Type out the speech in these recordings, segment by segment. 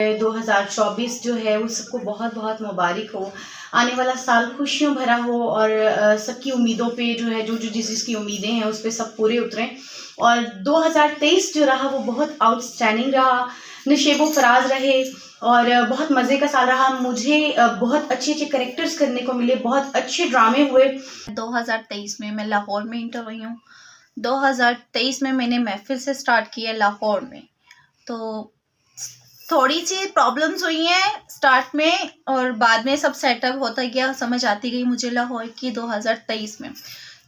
2024 जो है वो सबको बहुत बहुत मुबारक हो। आने वाला साल खुशियों भरा हो और सबकी उम्मीदों पे जो है जो जो जिस जिसकी उम्मीदें हैं उस पे सब पूरे उतरें। और 2023 जो रहा वो बहुत आउटस्टैंडिंग रहा, नशेबो फराज रहे और बहुत मज़े का साल रहा। मुझे बहुत अच्छे अच्छे करेक्टर्स करने को मिले, बहुत अच्छे ड्रामे हुए। 2023 में मैं लाहौर में इंटर हुई हूँ। 2023 में मैंने महफिल से स्टार्ट किया लाहौर में, तो थोड़ी सी प्रॉब्लम्स हुई हैं स्टार्ट में और बाद में सब सेटअप होता गया, समझ आती गई मुझे लाहौर की 2023 में।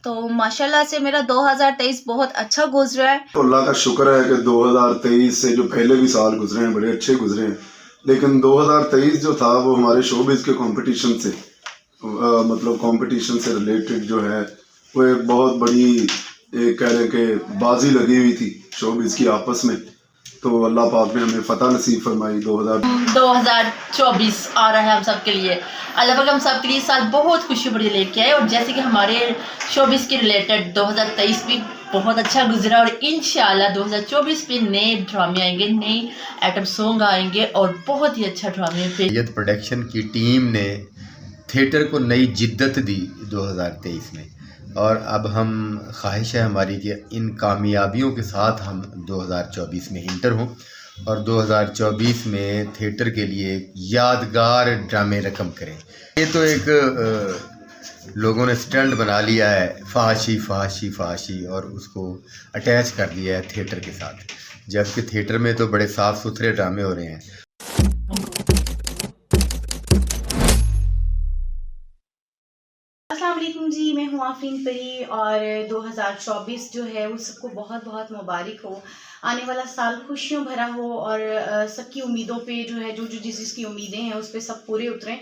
तो माशाल्लाह से मेरा 2023 बहुत अच्छा गुजरा है। तो अल्लाह का शुक्र है कि 2023 से जो पहले भी साल गुजरे हैं बड़े अच्छे गुजरे हैं, लेकिन 2023 जो था वो हमारे शोबिज़ के कंपटीशन से मतलब कंपटीशन से रिलेटेड जो है वो एक बहुत बड़ी एक कह लें कि बाजी लगी हुई थी शोबिज़ की आपस में। तो अल्लाह पाक ने हमें फ़तह नसीब फरमाई। 2024 आ रहा है हम सब के लिए, अल्लाह पाक हम सब के लिए साल बहुत खुशी बड़ी लेके आए। और जैसे कि हमारे शोबिज़ के रिलेटेड 2023 भी बहुत अच्छा गुजरा और इंशाल्लाह 2024 में नए ड्रामे आएंगे, नए आइटम सॉन्ग आएंगे और बहुत ही अच्छा ड्रामे पे सैयद प्रोडक्शन की टीम ने थिएटर को नई जिद्दत दी 2023 में, और अब हम ख्वाहिश है हमारी कि इन कामयाबियों के साथ हम 2024 में इंटर हों और 2024 में थिएटर के लिए एक यादगार ड्रामे रकम करें। ये तो एक लोगों ने स्टैंड बना लिया है, फहाशी फहाशी फहाशी, और उसको अटैच कर दिया है थिएटर के साथ, जबकि थिएटर में तो बड़े साफ़ सुथरे ड्रामे हो रहे हैं। अस्सलाम वालेकुम जी, मैं हूँ आफरीन परी और 2024 जो है वो सबको बहुत बहुत मुबारक हो। आने वाला साल खुशियों भरा हो और सबकी उम्मीदों पे जो है जो जो जिस जिसकी उम्मीदें हैं उस पे सब पूरे उतरें।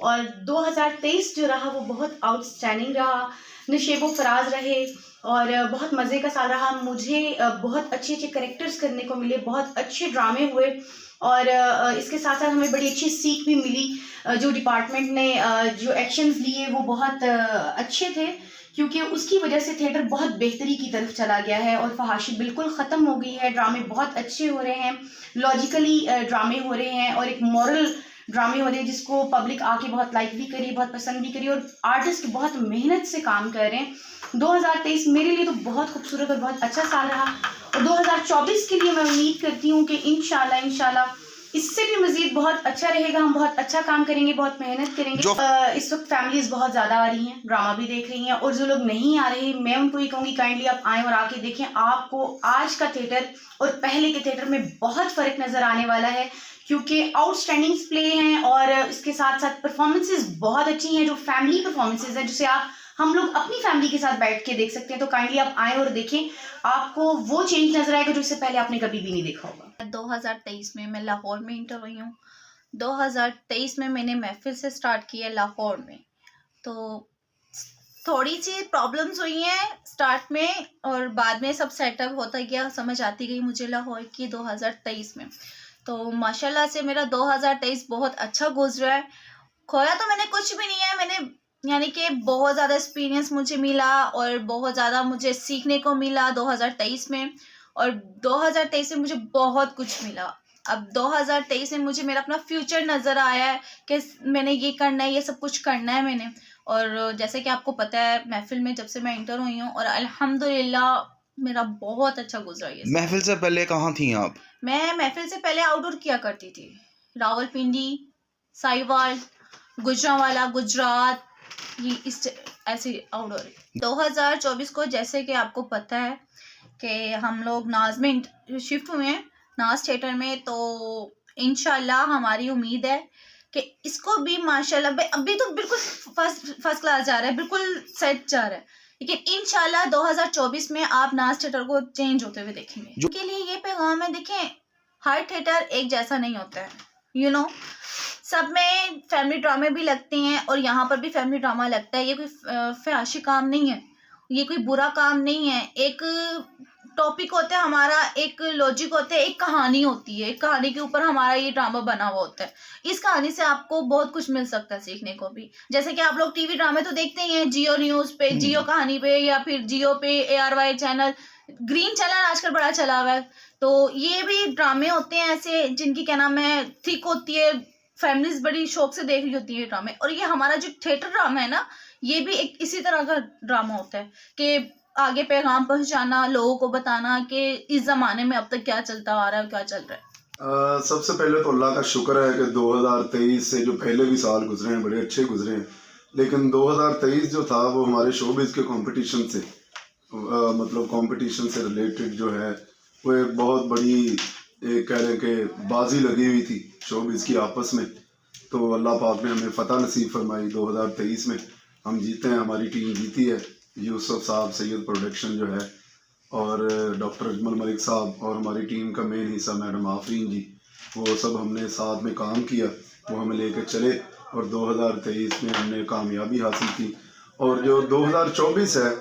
और 2023 जो रहा वो बहुत आउटस्टैंडिंग रहा, नशेबो फराज रहे और बहुत मज़े का साल रहा। मुझे बहुत अच्छे अच्छे करेक्टर्स करने को मिले, बहुत अच्छे ड्रामे हुए और इसके साथ साथ हमें बड़ी अच्छी सीख भी मिली। जो डिपार्टमेंट ने जो एक्शंस लिए वो बहुत अच्छे थे, क्योंकि उसकी वजह से थिएटर बहुत बेहतरी की तरफ चला गया है और फहाशी बिल्कुल ख़त्म हो गई है। ड्रामे बहुत अच्छे हो रहे हैं, लॉजिकली ड्रामे हो रहे हैं और एक मॉरल ड्रामे हो रहे हैं जिसको पब्लिक आके बहुत लाइक भी करी, बहुत पसंद भी करी और आर्टिस्ट बहुत मेहनत से काम कर रहे हैं। 2023 मेरे लिए तो बहुत खूबसूरत और बहुत अच्छा साल रहा और 2024 के लिए मैं उम्मीद करती हूँ कि इंशाल्लाह इससे भी मजीद बहुत अच्छा रहेगा। हम बहुत अच्छा काम करेंगे, बहुत मेहनत करेंगे। इस वक्त फैमिलीज बहुत ज़्यादा आ रही हैं, ड्रामा भी देख रही हैं, और जो लोग नहीं आ रहे मैं उनको ये कहूँगी काइंडली आप आएँ और आके देखें। आपको आज का थिएटर और पहले के थिएटर में बहुत फ़र्क नज़र आने वाला है, क्योंकि आउटस्टैंडिंग प्ले हैं और इसके साथ साथ परफॉर्मेंसेज बहुत अच्छी हैं, जो फैमिली परफॉर्मेंसेज हैं जिसे आप हम लोग अपनी फैमिली के साथ बैठ के देख सकते हैं। तो काइंडली आप आएँ और देखें, आपको वो चेंज नजर आएगा जो इससे पहले आपने कभी भी नहीं देखा होगा। 2023 में मैं लाहौर में इंटर हुई हूँ। 2023 में मैंने महफिल से स्टार्ट किया लाहौर में, तो थोड़ी सी प्रॉब्लम्स हुई हैं स्टार्ट में और बाद में सब सेटअप होता गया, समझ आती गई मुझे लाहौर की 2023 में। तो माशाल्लाह से मेरा 2023 बहुत अच्छा गुजरा है। खोया तो मैंने कुछ भी नहीं है, मैंने यानी कि बहुत ज़्यादा एक्सपीरियंस मुझे मिला और बहुत ज़्यादा मुझे सीखने को मिला 2023 में, और 2023 में मुझे बहुत कुछ मिला। अब 2023 में मुझे मेरा अपना फ्यूचर नज़र आया है कि मैंने ये करना है, ये सब कुछ करना है मैंने। और जैसे कि आपको पता है महफिल में जब से मैं इंटर हुई हूँ और अल्हम्दुलिल्लाह मेरा बहुत अच्छा गुजरा है। महफिल से पहले कहाँ थी आप? मैं महफिल से पहले आउटडोर किया करती थी, रावलपिंडी, साहिवाल, गुजरांवाला, गुजरात, ये इस ऐसे आउटडोर। 2024 को जैसे कि आपको पता है कि हम लोग नाज में शिफ्ट हुए हैं, नाज थिएटर में, तो इंशाल्लाह हमारी उम्मीद है कि इसको भी माशाल्लाह अभी तो बिल्कुल फर्स्ट क्लास जा रहा है, बिल्कुल सेट जा रहा है, लेकिन इंशाल्लाह 2024 में आप नाज थिएटर को चेंज होते हुए देखेंगे। जो के लिए ये पैगाम है, देखें हर थिएटर एक जैसा नहीं होता है, सब में फैमिली ड्रामे भी लगते हैं और यहाँ पर भी फैमिली ड्रामा लगता है। ये कोई फहाशी काम नहीं है ये कोई बुरा काम नहीं है। एक टॉपिक होता है हमारा, एक लॉजिक होता है, एक कहानी होती है, एक कहानी के ऊपर हमारा ये ड्रामा बना हुआ होता है। इस कहानी से आपको बहुत कुछ मिल सकता है सीखने को भी। जैसे कि आप लोग टीवी ड्रामे तो देखते ही हैं, जियो न्यूज़ पे, जियो कहानी पे, या फिर जियो पे ARY चैनल, ग्रीन चैनल आजकल बड़ा चला हुआ है। तो ये भी ड्रामे होते हैं ऐसे जिनकी क्या नाम है, थिक होती है, फैमिलीज बड़ी शौक से देख रही होती है ड्रामे। और ये हमारा जो थिएटर ड्रामा है ना, ये भी एक इसी तरह का ड्रामा होता है कि आगे पैगाम पहुंचाना, लोगों को बताना कि इस जमाने में अब तक क्या चलता आ रहा है, क्या चल रहा है। सबसे पहले तो अल्लाह का शुक्र है कि 2023 से जो पहले भी साल गुजरे हैं बड़े अच्छे गुजरे हैं, लेकिन 2023 जो था वो हमारे शोबिज़ के कंपटीशन से मतलब कंपटीशन से रिलेटेड जो है वो एक बहुत बड़ी एक कह लें कि बाजी लगी हुई थी शोबिज़ की आपस में। तो अल्लाह पाक ने हमें फ़तह नसीब फरमाई। 2023 में हम जीते हैं, हमारी टीम जीती है। यूसुफ साहब, सैयद प्रोडक्शन जो है, और डॉक्टर अजमल मलिक साहब, और हमारी टीम का मेन हिस्सा मैडम आफरीन जी, वो सब हमने साथ में काम किया, वो हमें लेकर चले और 2023 में हमने कामयाबी हासिल की। और जो 2024 है,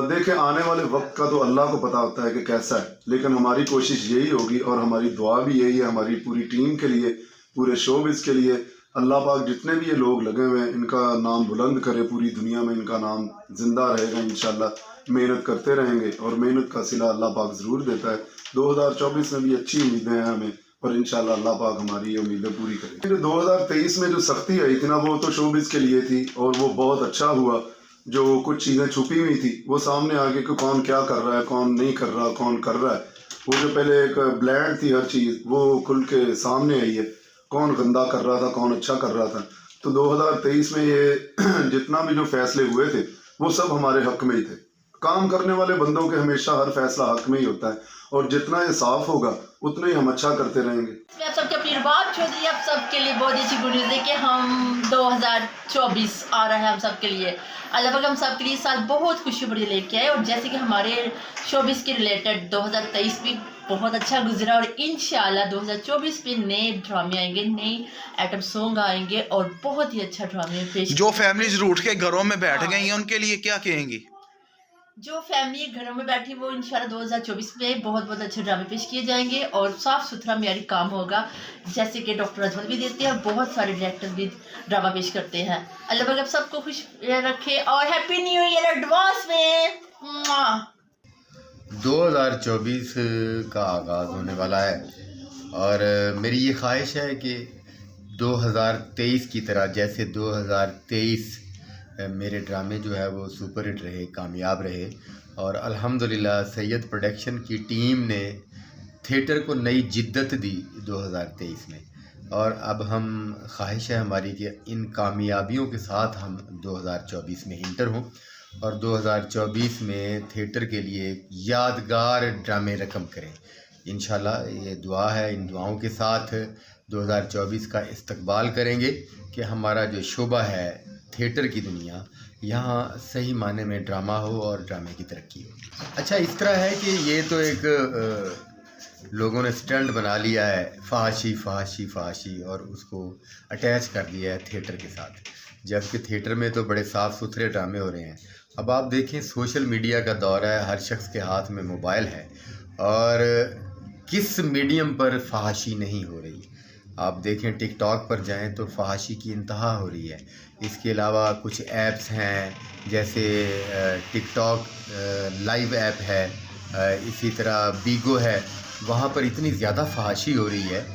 देखें आने वाले वक्त का तो अल्लाह को पता होता है कि कैसा है, लेकिन हमारी कोशिश यही होगी और हमारी दुआ भी यही है हमारी पूरी टीम के लिए, पूरे शोबिज़ के लिए। अल्लाह पाक जितने भी ये लोग लगे हुए हैं इनका नाम बुलंद करे, पूरी दुनिया में इनका नाम जिंदा रहेगा इंशाल्लाह। मेहनत करते रहेंगे और मेहनत का सिला अल्लाह पाक ज़रूर देता है। 2024 में भी अच्छी उम्मीदें हैं हमें और इंशाल्लाह अल्लाह पाक हमारी ये उम्मीदें पूरी करेंगे। 2023 में जो सख्ती आई थी ना, वो तो शोबिज़ के लिए थी और वो बहुत अच्छा हुआ। जो कुछ चीज़ें छुपी हुई थी वो सामने आ गई कि कौन क्या कर रहा है, कौन नहीं कर रहा, कौन कर रहा है। वो जो पहले एक ब्लैंड थी हर चीज़, वो खुल के सामने आई है, कौन गंदा कर रहा था, कौन अच्छा कर रहा था। तो 2023 में ये जितना भी जो फैसले हुए थे वो सब हमारे हक में ही थे। काम करने वाले बंदों के हमेशा हर फैसला हक में ही होता है और जितना ये साफ होगा उतना ही हम अच्छा करते रहेंगे। मैं आप सबके अपनी बात चौधरी आप सबके लिए बहुत अच्छी गुड न्यूज़ है कि हम 2024 आ रहा है हम सबके लिए। अल्लाह पाक हम सबके लिए साल बहुत खुशी बड़ी लेके आए। और जैसे कि हमारे शोबिज़ के रिलेटेड 2023 भी बहुत अच्छा गुजरा और इंशाल्लाह 2024 में नए ड्रामे आएंगे, नए आइटम सॉन्ग आएंगे और बहुत ही अच्छा ड्रामे पेश। जो फैमिलीज रूठ के घरों में बैठ गई हैं उनके लिए क्या कहेंगी? जो फैमिली घरों में बैठी वो इंशाल्लाह 2024 में बहुत बहुत अच्छे ड्रामे पेश किए जाएंगे और साफ़ सुथरा मेरी काम होगा, जैसे कि डॉक्टर अजमल भी देते हैं और बहुत सारे डायरेक्टर भी ड्रामा पेश करते हैं। अल्लाह पाक सबको खुश रखे और हैप्पी न्यू ईयर एडवांस में। 2024 का आगाज़ होने वाला है और मेरी ये ख्वाहिश है कि 2023 की तरह जैसे 2023 मेरे ड्रामे जो है वो सुपर हिट रहे, कामयाब रहे। और अल्हम्दुलिल्लाह सैयद प्रोडक्शन की टीम ने थिएटर को नई जिद्दत दी 2023 में। और अब हम ख्वाहिश है हमारी कि इन कामयाबियों के साथ हम 2024 में इंटर हों और 2024 में थिएटर के लिए यादगार ड्रामे रकम करें। इंशाल्लाह ये दुआ है, इन दुआओं के साथ 2024 का इस्तकबाल करेंगे कि हमारा जो शोबा है थिएटर की दुनिया, यहाँ सही माने में ड्रामा हो और ड्रामे की तरक्की हो। अच्छा, इस तरह है कि ये तो एक लोगों ने स्टंट बना लिया है, फहाशी फहाशी फहाशी, और उसको अटैच कर दिया है थिएटर के साथ, जबकि थिएटर में तो बड़े साफ़ सुथरे ड्रामे हो रहे हैं। अब आप देखें सोशल मीडिया का दौर है, हर शख्स के हाथ में मोबाइल है और किस मीडियम पर फहाशी नहीं हो रही। आप देखें टिकटॉक पर जाएं तो फहाशी की इंतहा हो रही है। इसके अलावा कुछ ऐप्स हैं जैसे टिकटॉक लाइव ऐप है, इसी तरह बीगो है, वहाँ पर इतनी ज़्यादा फहाशी हो रही है।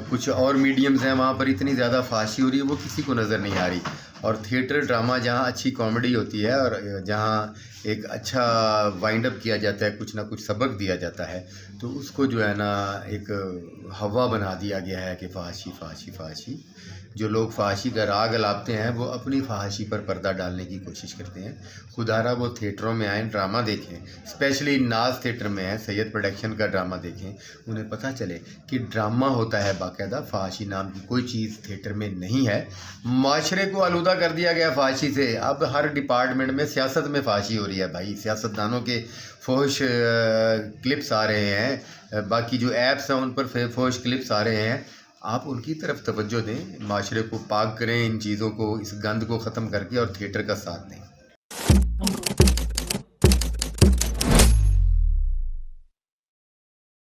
कुछ और मीडियम्स हैं वहाँ पर इतनी ज़्यादा फहाशी हो रही है वो किसी को नज़र नहीं आ रही। और थिएटर ड्रामा जहाँ अच्छी कॉमेडी होती है और जहाँ एक अच्छा वाइंड अप किया जाता है, कुछ ना कुछ सबक दिया जाता है, तो उसको जो है ना एक हवा बना दिया गया है कि फहाशी फहाशी फहाशी। जो लोग फहाशी का राग अलापते हैं वो अपनी फहाशी पर पर्दा डालने की कोशिश करते हैं। खुदारा वो थिएटरों में आएँ, ड्रामा देखें, स्पेशली नाज थिएटर में है, सैयद प्रोडक्शन का ड्रामा देखें, उन्हें पता चले कि ड्रामा होता है बाकायदा, फहाशी नाम की कोई चीज़ थिएटर में नहीं है। माशरे को आलूदा कर दिया गया फहाशी से। अब हर डिपार्टमेंट में सियासत में फहाशी हो रही है भाई, सियासतदानों के फोश क्लिप्स आ रहे हैं, बाकी जो ऐप्स हैं उन पर फोश क्लिप्स आ रहे हैं। आप उनकी तरफ तवज्जो दें, माशरे को पाक करें, इन चीज़ों को, इस गंद को ख़त्म करके और थिएटर का साथ दें।